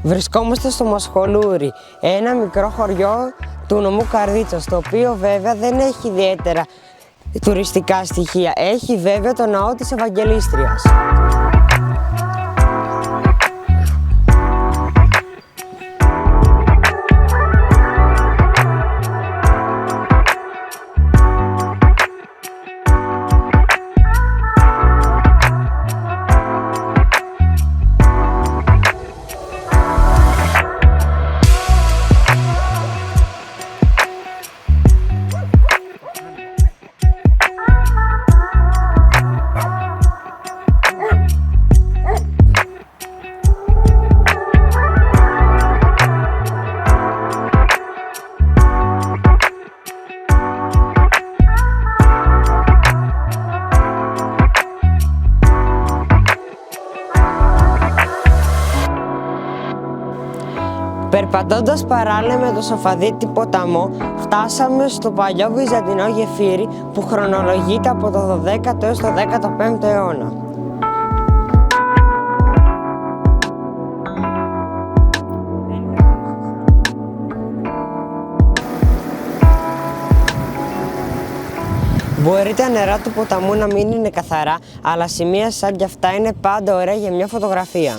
Βρισκόμαστε στο Μασχολούρι, ένα μικρό χωριό του νομού Καρδίτσας, το οποίο βέβαια δεν έχει ιδιαίτερα τουριστικά στοιχεία. Έχει βέβαια το ναό της Ευαγγελίστριας. Περπατώντας παράλληλα με το Σοφαδίτη ποταμό, φτάσαμε στο παλιό βυζαντινό γεφύρι που χρονολογείται από το 12ο έως το 15ο αιώνα. Μπορεί τα νερά του ποταμού να μην είναι καθαρά, αλλά σημεία σαν κι αυτά είναι πάντα ωραία για μια φωτογραφία.